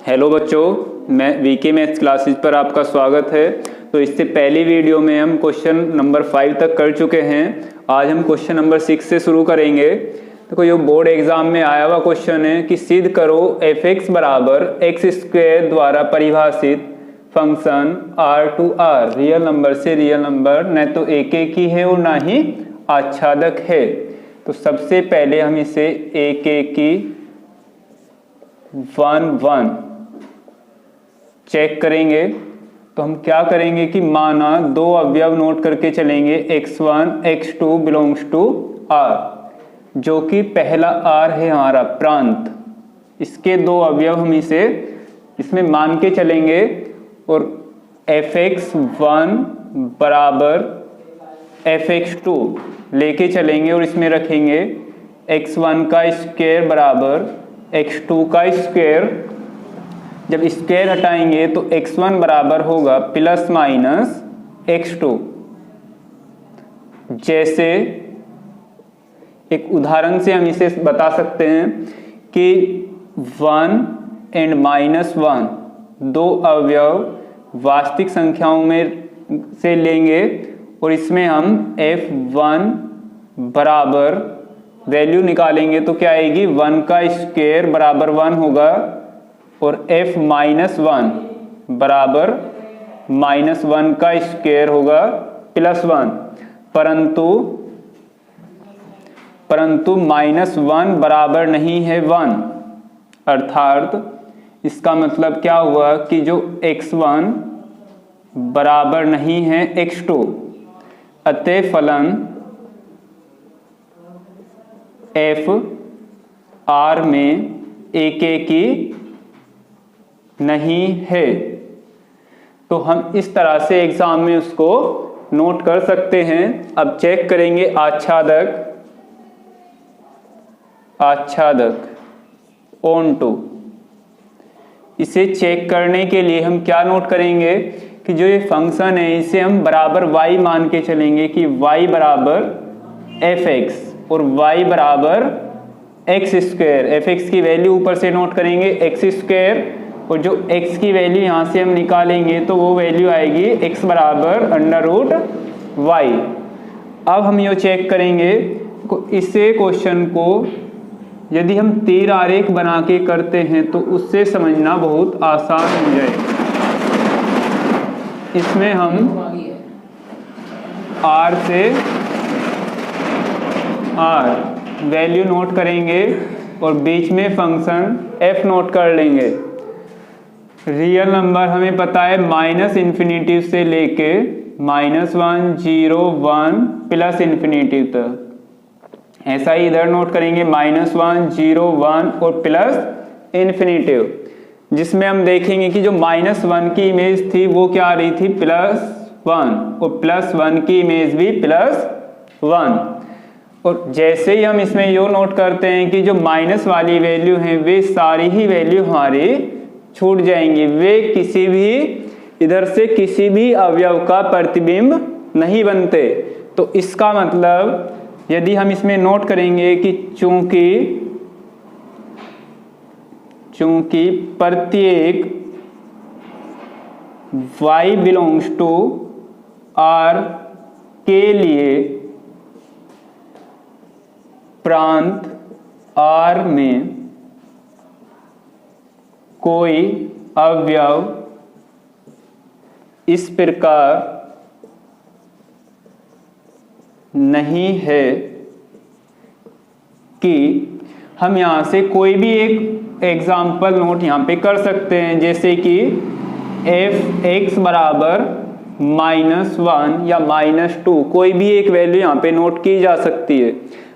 Hello बच्चों, मैं VK maths classes पर आपका स्वागत है। तो इससे पहली वीडियो में हम क्वेश्चन नंबर 5 तक कर चुके हैं। आज हम क्वेश्चन नंबर 6 से शुरू करेंगे। देखो, ये बोर्ड एग्जाम में आया हुआ क्वेश्चन है कि सिद्ध करो f(x) बराबर x² द्वारा परिभाषित फंक्शन R2R रियल नंबर से रियल नंबर न तो एक ही है और ना ही आच्छादक है। तो सबसे पहले हम इसे एक की 1 चेक करेंगे। तो हम क्या करेंगे कि माना दो अवयव नोट करके चलेंगे, x1 x2 belongs to R, जो कि पहला R है हमारा प्रांत। इसके दो अवयव हम इसे इसमें मान के चलेंगे और f(x1) बराबर f(x2) लेके चलेंगे और इसमें रखेंगे x1 का स्क्वायर बराबर x2 का स्क्वायर। जब स्क्वायर हटाएंगे तो x1 बराबर होगा प्लस माइनस x2। जैसे एक उदाहरण से हम इसे बता सकते हैं कि 1 एंड -1 दो अवयव वास्तविक संख्याओं में से लेंगे और इसमें हम f1 बराबर वैल्यू निकालेंगे तो क्या आएगी, 1 का स्क्वायर बराबर 1 होगा और f-1 बराबर -1 का स्क्वायर होगा प्लस 1। परंतु -1 बराबर नहीं है 1, अर्थात इसका मतलब क्या हुआ कि जो x1 बराबर नहीं है x2, अतः फलन f R में एक की नहीं है। तो हम इस तरह से एग्जाम में उसको नोट कर सकते हैं। अब चेक करेंगे आच्छादक ऑन टू। इसे चेक करने के लिए हम क्या नोट करेंगे कि जो ये फंक्शन है इसे हम बराबर y मान के चलेंगे कि y बराबर f(x) और y बराबर x²। f(x) की वैल्यू ऊपर से नोट करेंगे x² और जो x की वैल्यू यहां से हम निकालेंगे तो वो वैल्यू आएगी x बराबर √y। अब हम ये चेक करेंगे इसे क्वेश्चन को यदि हम तीर आरेख बना के करते हैं तो उससे समझना बहुत आसान हो जाएगा। इसमें हम R से R वैल्यू नोट करेंगे और बीच में फंक्शन f नोट कर लेंगे। रियल नंबर हमें पता है -∞ से लेके -1 0 1 प्लस इन्फिनिटी तक। ऐसा ही इधर नोट करेंगे -1 0 1 और प्लस इन्फिनिटी, जिसमें हम देखेंगे कि जो -1 की इमेज थी वो क्या आ रही थी, +1 और +1 की इमेज भी +1। और जैसे ही हम इसमें यो नोट करते हैं कि जो माइनस वाली वैल्यू है वे सारी ही वैल्यू हमारी छूट जाएंगी, वे किसी भी इधर से किसी भी अवयव का प्रतिबिंब नहीं बनते। तो इसका मतलब यदि हम इसमें नोट करेंगे कि चूंकि प्रत्येक y बिलोंग्स टू R के लिए प्रांत R में कोई अवयव इस प्रकार नहीं है कि हम यहां से कोई भी एक एग्जाम्पल नोट यहां पे कर सकते हैं, जैसे कि f(x) बराबर -1 या -2 कोई भी एक वैल्यू यहां पे नोट की जा सकती है।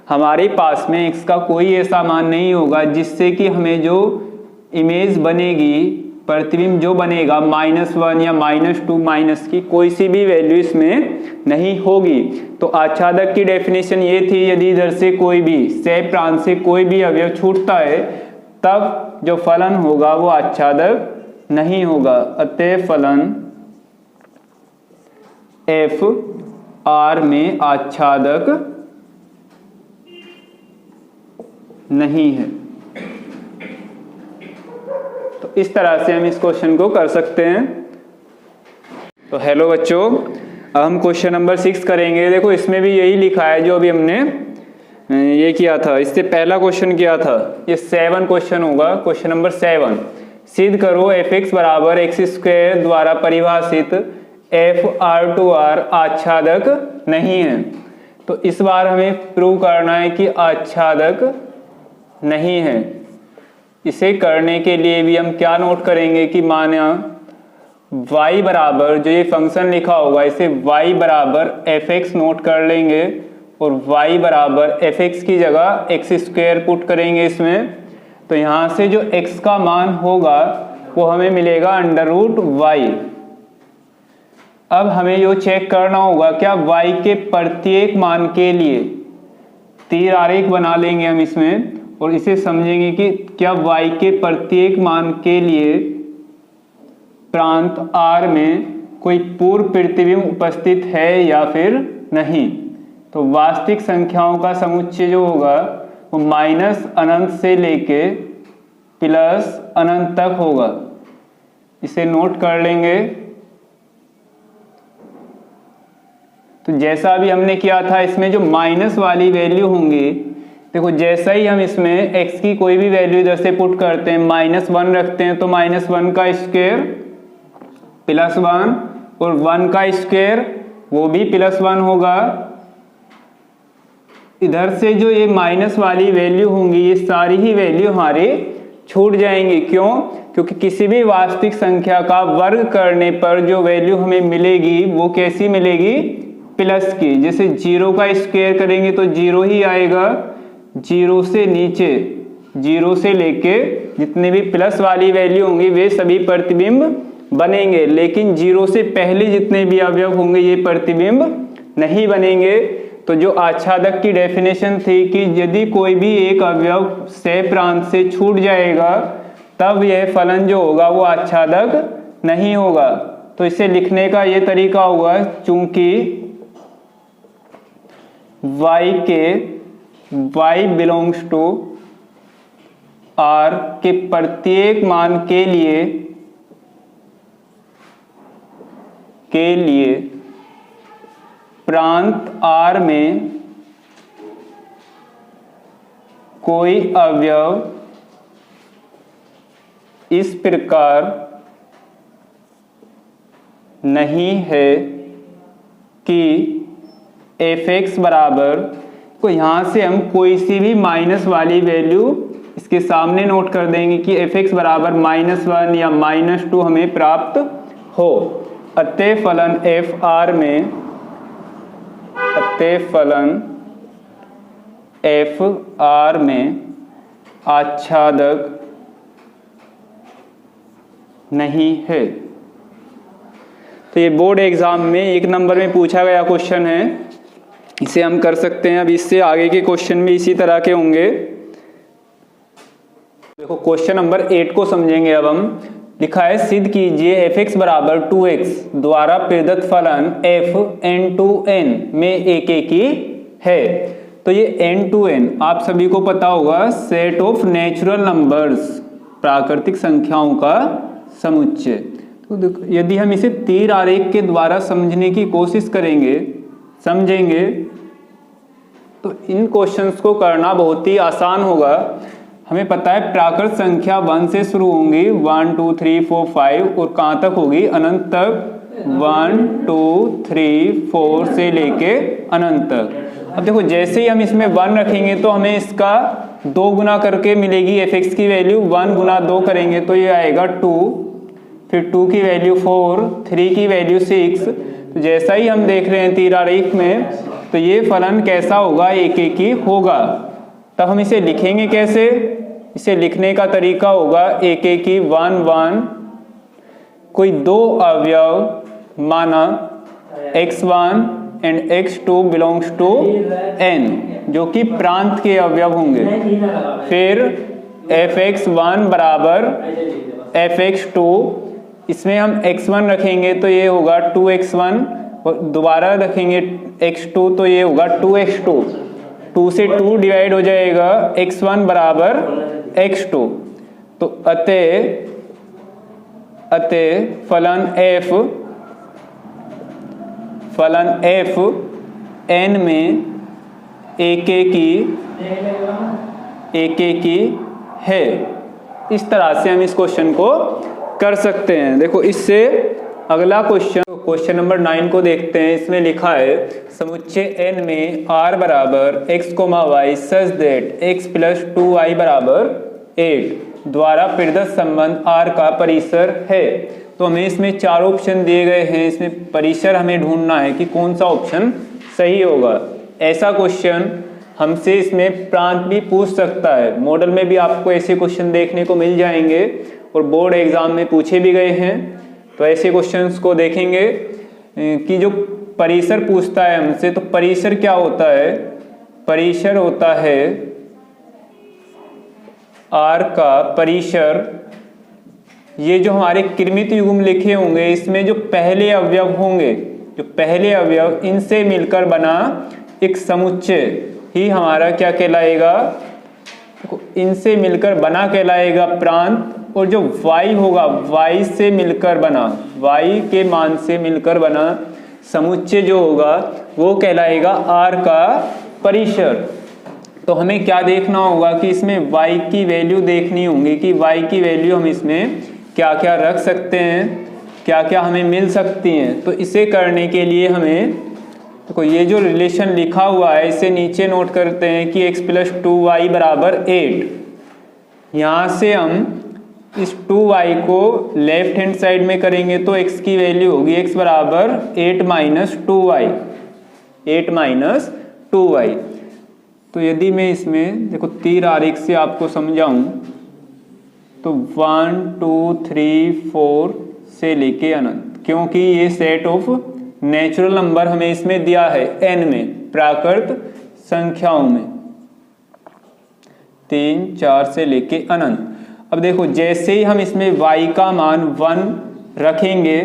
हमारे पास में x का कोई ऐसा मान नहीं होगा जिससे कि हमें जो इमेज बनेगी, प्रतिबिंब जो बनेगा -1 या -2 माइनस की कोई सी भी वैल्यू इसमें नहीं होगी। तो आच्छादक की डेफिनेशन ये थी, यदि इधर से कोई भी सेय प्रांत से कोई भी अवयव छूटता है तब जो फलन होगा वो आच्छादक नहीं होगा। अतः फलन f R में आच्छादक नहीं है। तो इस तरह से हम इस क्वेश्चन को कर सकते हैं। तो हेलो बच्चों, अब हम क्वेश्चन नंबर 6 करेंगे। देखो इसमें भी यही लिखा है जो अभी हमने ये किया था, इससे पहला क्वेश्चन किया था। ये 7 क्वेश्चन होगा, क्वेश्चन नंबर 7। सिद्ध करो f(x) बराबर x² द्वारा परिभाषित f(r)(r) आच्छादक नहीं है। तो इस बार हमें प्रूव करना है कि आच्छादक नहीं है। इसे करने के लिए भी हम क्या नोट करेंगे कि माना y बराबर, जो ये फंक्शन लिखा होगा इसे y बराबर f(x) नोट कर लेंगे और y बराबर f(x) की जगह x² पुट करेंगे इसमें। तो यहाँ से जो x का मान होगा वो हमें मिलेगा √y। अब हमें यो चेक करना होगा क्या y के प्रत्येक मान के लिए तीर आरेख बना लेंगे हम इसमें और इसे समझेंगे कि क्या y के प्रत्येक मान के लिए प्रांत R में कोई पूर्व प्रतिबिंब उपस्थित है या फिर नहीं। तो वास्तविक संख्याओं का समुच्चय जो होगा वो -अनंत से लेके +अनंत तक होगा। इसे नोट कर लेंगे। तो जैसा अभी हमने किया था, इसमें जो माइनस वाली वैल्यू होंगी, देखो जैसा ही हम इसमें x की कोई भी वैल्यू इधर से पुट करते हैं, -1 रखते हैं तो -1 का स्क्वायर +1 और 1 का स्क्वायर वो भी +1 होगा। इधर से जो ये माइनस वाली वैल्यू होंगी ये सारी ही वैल्यू हमारी छूट जाएंगी। क्यों? क्योंकि किसी भी वास्तविक संख्या का वर्ग करने पर जो वैल्यू हमें मिलेगी वो कैसी मिलेगी? प्लस की। जैसे 0 का स्क्वायर करेंगे तो 0 ही आएगा। 0 से नीचे, 0 से लेके जितने भी प्लस वाली वैल्यू होंगी वे सभी प्रतिबिंब बनेंगे, लेकिन 0 से पहले जितने भी अवयव होंगे ये प्रतिबिंब नहीं बनेंगे। तो जो आच्छादक की डेफिनेशन थी कि यदि कोई भी एक अवयव सह प्रांत से छूट जाएगा तब यह फलन जो होगा वो आच्छादक नहीं होगा। तो इसे लिखने का ये तरीका होगा, चूंकि y बिलोंग्स टू R के प्रत्येक मान के लिए प्रांत R में कोई अवयव इस प्रकार नहीं है कि f(x) बराबर, को यहाँ से हम कोई सी भी माइनस वाली वैल्यू इसके सामने नोट कर देंगे कि f(x) बराबर -1 या -2 हमें प्राप्त हो। अतः फलन f(r) में आच्छादक नहीं है। तो ये बोर्ड एग्जाम में 1 नंबर में पूछा गया क्वेश्चन है, इसे हम कर सकते हैं। अब इससे आगे के क्वेश्चन भी इसी तरह के होंगे। देखो क्वेश्चन नंबर 8 को समझेंगे। अब हम लिखा है सिद्ध कीजिए f(x) बराबर 2x द्वारा प्रदत्त फलन f n/n में एकेकी है। तो ये n/n आप सभी को पता होगा सेट ऑफ नेचुरल नंबर्स, प्राकृतिक संख्याओं का समुच्चय। तो यदि हम इसे तीर आरेख के द्वारा समझने की कोशिश समझेंगे तो इन क्वेश्चंस को करना बहुत ही आसान होगा। हमें पता है प्राकृत संख्या 1 से शुरू होंगी, 1 2 3 4 5 और कहाँ तक होगी? अनंत तक। 1 2 3 4 से लेके अनंत तक। अब देखो जैसे ही हम इसमें 1 रखेंगे तो हमें इसका 2 गुना करके मिलेगी f(x) की वैल्यू। 1 गुना 2 करेंगे तो ये आएगा 2, फिर 2 की वैल्यू 4, 3 की वैल्यू 6। तो जैसा ही हम देख रहे हैं तीर आरेख में, तो ये फलन कैसा होगा? एकेकी होगा। तब हम इसे लिखेंगे कैसे? इसे लिखने का तरीका होगा एकेकी 1 1, कोई 2 अवयव माना x1 and x2 belongs to n, जो कि प्रांत के अवयव होंगे। फिर f(x1) बराबर f(x2), इसमें हम x1 रखेंगे तो ये होगा 2x1 और दोबारा रखेंगे x2 तो ये होगा 2x2। 2 से 2 डिवाइड हो जाएगा, x1 बराबर x2। तो अतः अतः फलन f n में एक की है। इस तरह से हम इस क्वेश्चन को कर सकते हैं। देखो इससे अगला क्वेश्चन नंबर 9 को देखते हैं। इसमें लिखा है समुच्चय n में r बराबर x, y such that x plus 2y बराबर 8 द्वारा प्रदत्त संबंध r का परिसर है। तो हमें इसमें 4 ऑप्शन दिए गए हैं। इसमें परिसर हमें ढूंढना है कि कौन सा ऑप्शन सही होगा। ऐसा क्वेश्चन हमसे इसमें प्रांत भी पूछ सकता है। मॉडल में भी आपको ऐसे क्वेश्चन देखने को मिल जाएंगे और बोर्ड एग्जाम में पूछे भी गए हैं। तो ऐसे क्वेश्चंस को देखेंगे कि जो परिसर पूछता है हमसे, तो परिसर क्या होता है? परिसर होता है R का परिसर। ये जो हमारे कृमित युग्म लिखे होंगे इसमें जो पहले अवयव होंगे, जो पहले अवयव इनसे मिलकर बना एक समुच्चय ही हमारा क्या कहलाएगा? इनसे मिलकर बना कहलाएगा प्रांत। और जो y होगा, y से मिलकर बना, y के मान से मिलकर बना समुच्चय जो होगा वो कहलाएगा r का परिसर। तो हमें क्या देखना होगा कि इसमें y की वैल्यू देखनी होगी कि y की वैल्यू हम इसमें क्या क्या रख सकते हैं, क्या क्या हमें मिल सकती हैं। तो इसे करने के लिए हमें देखो ये जो रिलेशन लिखा हुआ है इसे नीचे नोट करते हैं कि x प्लस 2y बराबर 8। यहाँ से हम इस 2y को लेफ्ट हैंड साइड में करेंगे तो x की वैल्यू होगी x बराबर 8 माइनस 2y, 8 माइनस 2y। तो यदि मैं इसमें देखो तीर आरेख से आपको समझाऊं तो 1 2 3 4 से लेके अनंत, क्योंकि ये सेट ऑफ नेचुरल नंबर हमें इसमें दिया है n में, प्राकृत संख्याओं में 3 4 से लेके अनंत। अब देखो जैसे ही हम इसमें y का मान 1 रखेंगे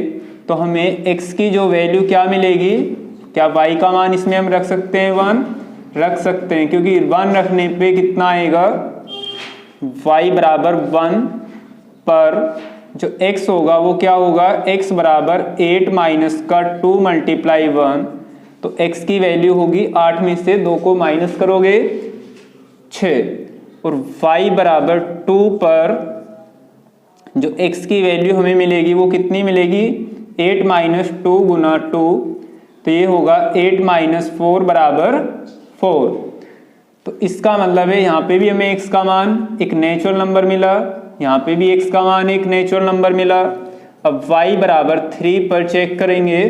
तो हमें x की जो वैल्यू क्या मिलेगी? क्या y का मान इसमें हम रख सकते हैं? 1 रख सकते हैं, क्योंकि 1 रखने पे कितना आएगा? y बराबर 1 पर जो x होगा वो क्या होगा? x बराबर 8 माइनस का 2 मल्टीप्लाई 1, तो x की वैल्यू होगी 8 में से 2 को माइनस करोगे 6। और y बराबर 2 पर जो x की वैल्यू हमें मिलेगी वो कितनी मिलेगी? 8 माइनस 2 गुना 2, तो ये होगा 8 माइनस 4 बराबर 4। तो इसका मतलब है यहाँ पे भी हमें x का मान एक नेचुरल नंबर मिला, यहाँ पे भी x का मान एक नेचुरल नंबर मिला। अब y बराबर 3 पर चेक करेंगे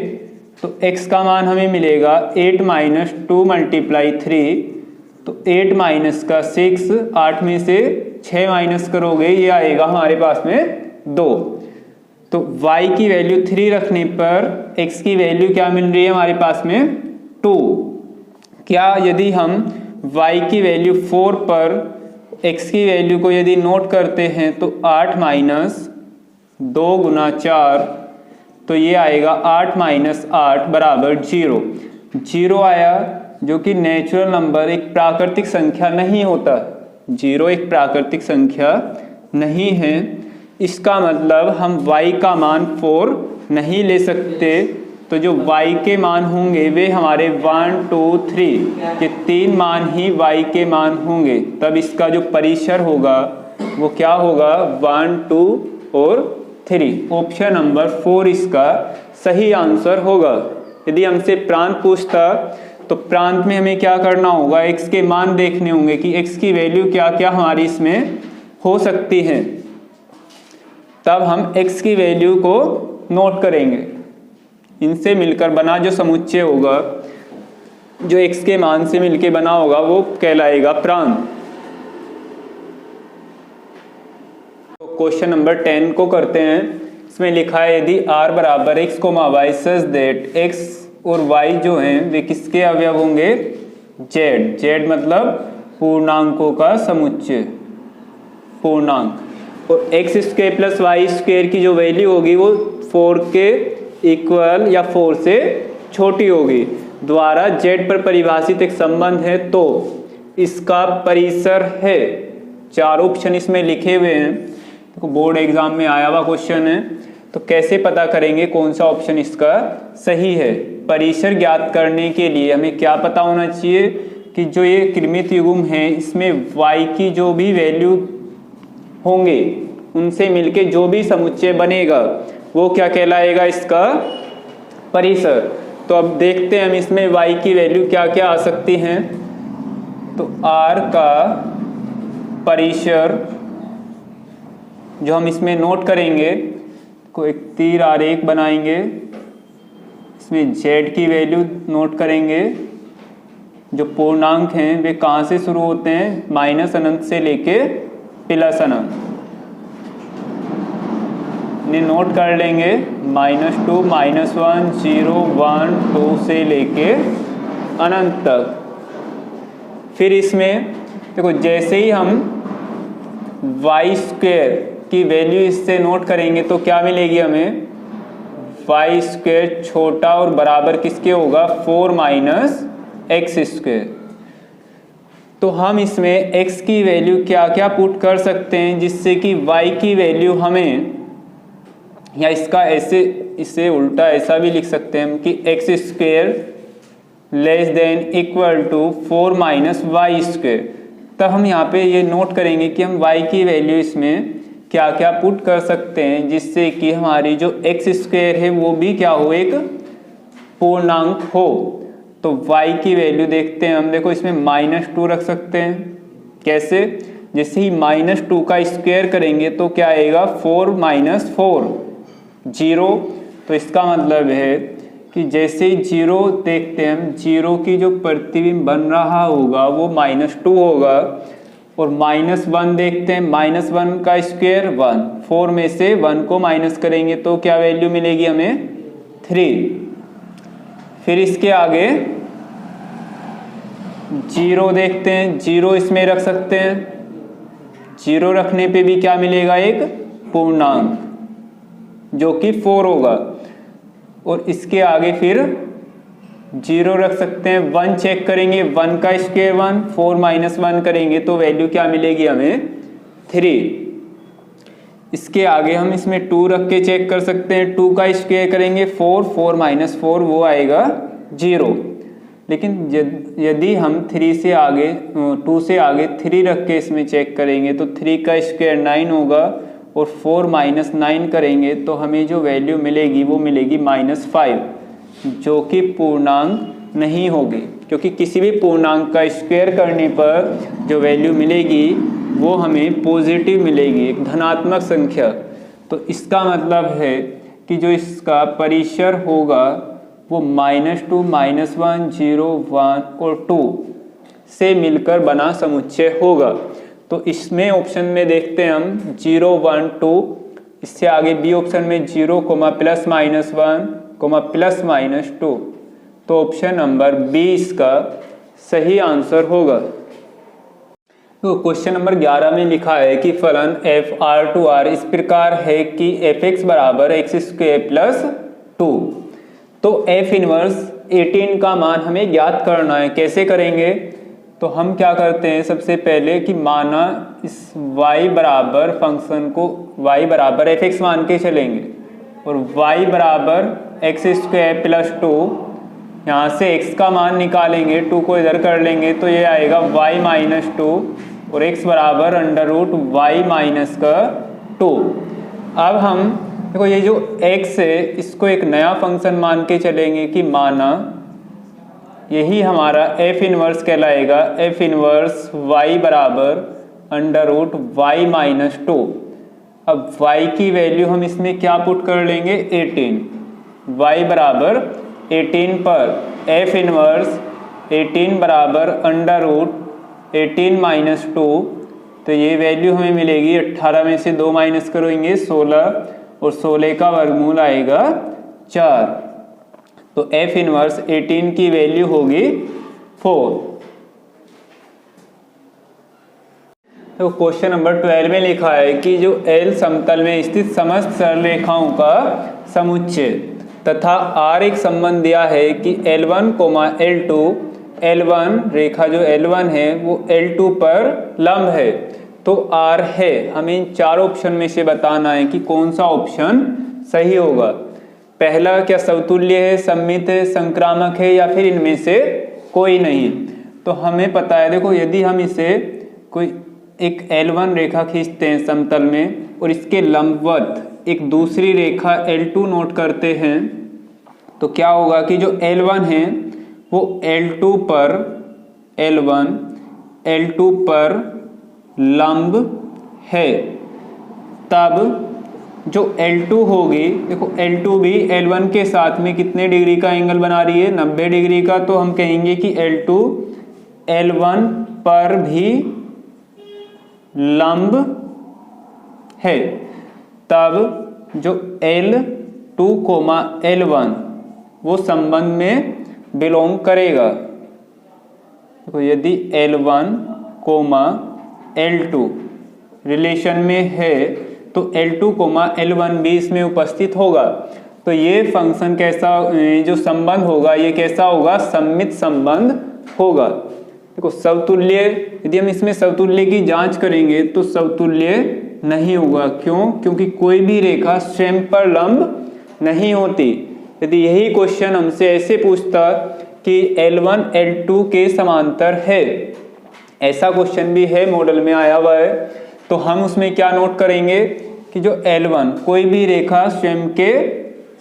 तो x का मान हमें मिलेगा 8 माइनस 2 मल्टीप्लाई 3, तो 8 माइनस का 6, 8 में से 6 माइनस करोगे ये आएगा हमारे पास में 2। तो y की वैल्यू 3 रखने पर x की वैल्यू क्या मिल रही है हमारे पास में? 2। क्या यदि हम y की वैल्यू 4 पर x की वैल्यू को यदि नोट करते हैं तो 8 माइनस 2 गुना 4, तो ये आएगा 8 माइनस 8 बराबर 0। 0 आया जो कि नेचुरल नंबर एक प्राकृतिक संख्या नहीं होता। 0 एक प्राकृतिक संख्या नहीं है। इसका मतलब हम y का मान 4 नहीं ले सकते। तो जो y के मान होंगे वे हमारे 1 2 3 ये 3 मान ही y के मान होंगे। तब इसका जो परिसर होगा वो क्या होगा? 1 2 और 3। ऑप्शन नंबर 4 इसका सही आंसर होगा। यदि हमसे प्रांत पूछता तो प्रांत में हमें क्या करना होगा? x के मान देखने होंगे कि x की वैल्यू क्या क्या हमारी इसमें हो सकती है, तब हम x की वैल्यू को नोट करेंगे। इनसे मिलकर बना जो समुच्चय होगा, जो x के मान से मिलकर बना होगा वो कहलाएगा प्रांत। तो क्वेश्चन नंबर 10 को करते हैं। इसमें लिखा है यदि r बराबर x, y such that x और y जो हैं वे किसके अवयव होंगे? z। z मतलब पूर्णांकों का समुच्चय, पूर्णांक। और x square plus y square की जो वैल्यू होगी वो 4 के इक्वल या 4 से छोटी होगी, द्वारा z पर परिभाषित एक संबंध है तो इसका परिसर है। 4 ऑप्शन इसमें लिखे हुए हैं। देखो बोर्ड एग्जाम में आया हुआ क्वेश्चन है। तो कैसे पता करेंगे कौन सा ऑप्शन इसका सही है? परिसर ज्ञात करने के लिए हमें क्या पता होना चाहिए कि जो ये कृमित युग्म है इसमें y की जो भी वैल्यू होंगे उनसे मिलके जो भी समुच्चय बनेगा वो क्या कहलाएगा? इसका परिसर। तो अब देखते हैं हम इसमें y की वैल्यू क्या क्या आ सकती हैं। तो r का परिसर जो हम इसमें नोट करेंगे, को एक तीर आरेख बनाएंगे, इसमें z की वैल्यू नोट करेंगे। जो पूर्णांक हैं वे कहाँ से शुरू होते हैं? माइनस अनंत से लेके प्लस अनंत। इन्हें नोट कर लेंगे, -2, -1, 0, 1, 2 से लेके अनंत तक। फिर इसमें देखो जैसे ही हम y² की वैल्यू इससे नोट करेंगे तो क्या मिलेगी हमें? y² छोटा और बराबर किसके होगा? 4 - x²। तो हम इसमें x की वैल्यू क्या क्या पुट कर सकते हैं जिससे कि y की वैल्यू हमें, या इसका ऐसे, इसे उल्टा ऐसा भी लिख सकते हैं हम कि x² ≤ 4 - y²। तब हम यहाँ पे ये नोट करेंगे कि हम y की वैल्यू इसमें क्या क्या पुट कर सकते हैं जिससे कि हमारी जो x² है वो भी क्या हो? एक पूर्णांक हो। तो y की वैल्यू देखते हैं हम। देखो इसमें -2 रख सकते हैं। कैसे? जैसे ही -2 का स्क्वायर करेंगे तो क्या आएगा? 4 - 4 0। तो इसका मतलब है कि जैसे ही 0 देखते हैं हम, 0 की जो प्रतिबिंब बन रहा होगा वो -2 होगा। और -1 देखते हैं, -1 का स्क्वायर 1, 4 में से 1 को माइनस करेंगे तो क्या वैल्यू मिलेगी हमें? 3। फिर इसके आगे 0 देखते हैं, 0 इसमें रख सकते हैं। 0 रखने पे भी क्या मिलेगा? एक पूर्णांक जो कि 4 होगा। और इसके आगे फिर 0 रख सकते हैं। 1 चेक करेंगे, 1 का स्क्वायर 1, 4 - 1 करेंगे तो वैल्यू क्या मिलेगी हमें? 3। इसके आगे हम इसमें 2 रख के चेक कर सकते हैं। 2 का स्क्वायर करेंगे 4, 4 - 4 वो आएगा 0। लेकिन यदि हम 3 से आगे 2 से आगे 3 रख के इसमें चेक करेंगे तो 3 का स्क्वायर 9 होगा और 4 - 9 करेंगे तो हमें जो वैल्यू मिलेगी वो मिलेगी -5, जो कि पूर्णांक नहीं होगी, क्योंकि किसी भी पूर्णांक का स्क्वायर करने पर जो वैल्यू मिलेगी वो हमें पॉजिटिव मिलेगी, एक धनात्मक संख्या। तो इसका मतलब है कि जो इसका परिसर होगा वो -2, -1, 0, 1 और 2 से मिलकर बना समुच्चय होगा। तो इसमें ऑप्शन में देखते हैं हम 0, 1, 2। इससे आगे बी ऑप्शन में 0, ±1, ±2। तो ऑप्शन नंबर बी इसका सही आंसर होगा। तो क्वेश्चन नंबर 11 में लिखा है कि फलन f R2R इस प्रकार है कि fx = x² + 2। तो f इनवर्स 18 का मान हमें ज्ञात करना है। कैसे करेंगे? तो हम क्या करते हैं सबसे पहले कि माना इस y बराबर फंक्शन को y बराबर fx मान के चलेंगे और y बराबर x² + 2। यहाँ से x का मान निकालेंगे, 2 को इधर कर लेंगे तो ये आएगा y - 2 और x बराबर √y - 2। अब हम देखो ये जो x है इसको एक नया फंक्शन मान के चलेंगे कि माना यही हमारा f इनवर्स कहलाएगा। f इनवर्स y बराबर √y - 2। अब y की वैल्यू हम इसमें क्या पुट कर लेंगे? 18। y बराबर 18 पर f इनवर्स 18 बराबर √18 - 2। तो ये वैल्यू हमें मिलेगी 18 में से 2 माइनस करेंगे 16 और 16 का वर्गमूल आएगा 4। तो f इनवर्स 18 की वैल्यू होगी 4। तो क्वेश्चन नंबर 12 में लिखा है कि जो L समतल में स्थित समस्त सरल रेखाओं का समुच्चय तथा R एक संबंध दिया है कि L1, L2, L1 रेखा जो L1 है वो L2 पर लंब है तो R है। हमें इन चार ऑप्शन में से बताना है कि कौन सा ऑप्शन सही होगा। पहला क्या समतुल्य है, सममित है, संक्रामक है या फिर इनमें से कोई नहीं। तो हमें पता है, देखो यदि हम इसे कोई एक L1 रेखा खींचते हैं समतल में और इसके लंबवत एक दूसरी रेखा L2 नोट करते हैं तो क्या होगा कि जो L1 है वो L2 पर L2 पर लंब है। तब जो L2 होगी, देखो L2 भी L1 के साथ में कितने डिग्री का एंगल बना रही है, 90 डिग्री का। तो हम कहेंगे कि L2 L1 पर भी लंब है। तब जो L2, L1 वो संबंध में बिलोंग करेगा। देखो यदि L1, L2 रिलेशन में है तो L2, L1 भी इसमें उपस्थित होगा। तो ये फंक्शन कैसा, जो संबंध होगा ये कैसा होगा, सममित संबंध होगा। देखो समतुल्य, यदि हम इसमें समतुल्य की जांच करेंगे तो समतुल्य नहीं होगा। क्यों? क्योंकि कोई भी रेखा स्वयं पर लंब नहीं होती। यदि यही क्वेश्चन हमसे ऐसे पूछता कि L1 L2 के समांतर है, ऐसा क्वेश्चन भी है, मॉडल में आया हुआ है, तो हम उसमें क्या नोट करेंगे कि जो L1 कोई भी रेखा स्वयं के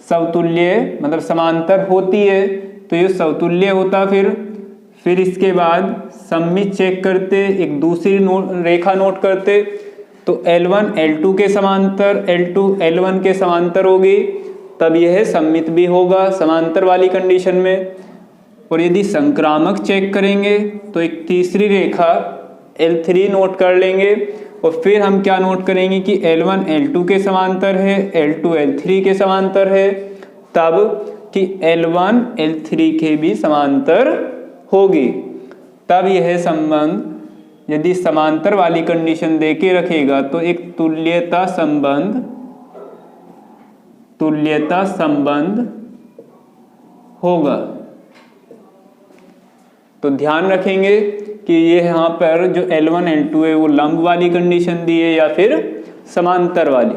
समतुल्य मतलब समांतर होती है तो ये समतुल्य होता। फिर इसके बाद सममित चेक करते, एक दूसरी रेखा नोट करते तो L1 L2 के समांतर, L2 L1 के समांतर होगी, तब यह सममित भी होगा समांतर वाली कंडीशन में। और यदि संक्रामक चेक करेंगे तो एक तीसरी रेखा L3 नोट कर लेंगे और फिर हम क्या नोट करेंगे कि L1 L2 के समांतर है, L2 L3 के समांतर है, तब कि L1 L3 के भी समांतर होगी। तब यह संबंध यदि समांतर वाली कंडीशन देके रखेगा तो एक तुल्यता संबंध होगा। तो ध्यान रखेंगे कि ये यहाँ पर जो L1 L2 है वो लंब वाली कंडीशन दी है या फिर समांतर वाली।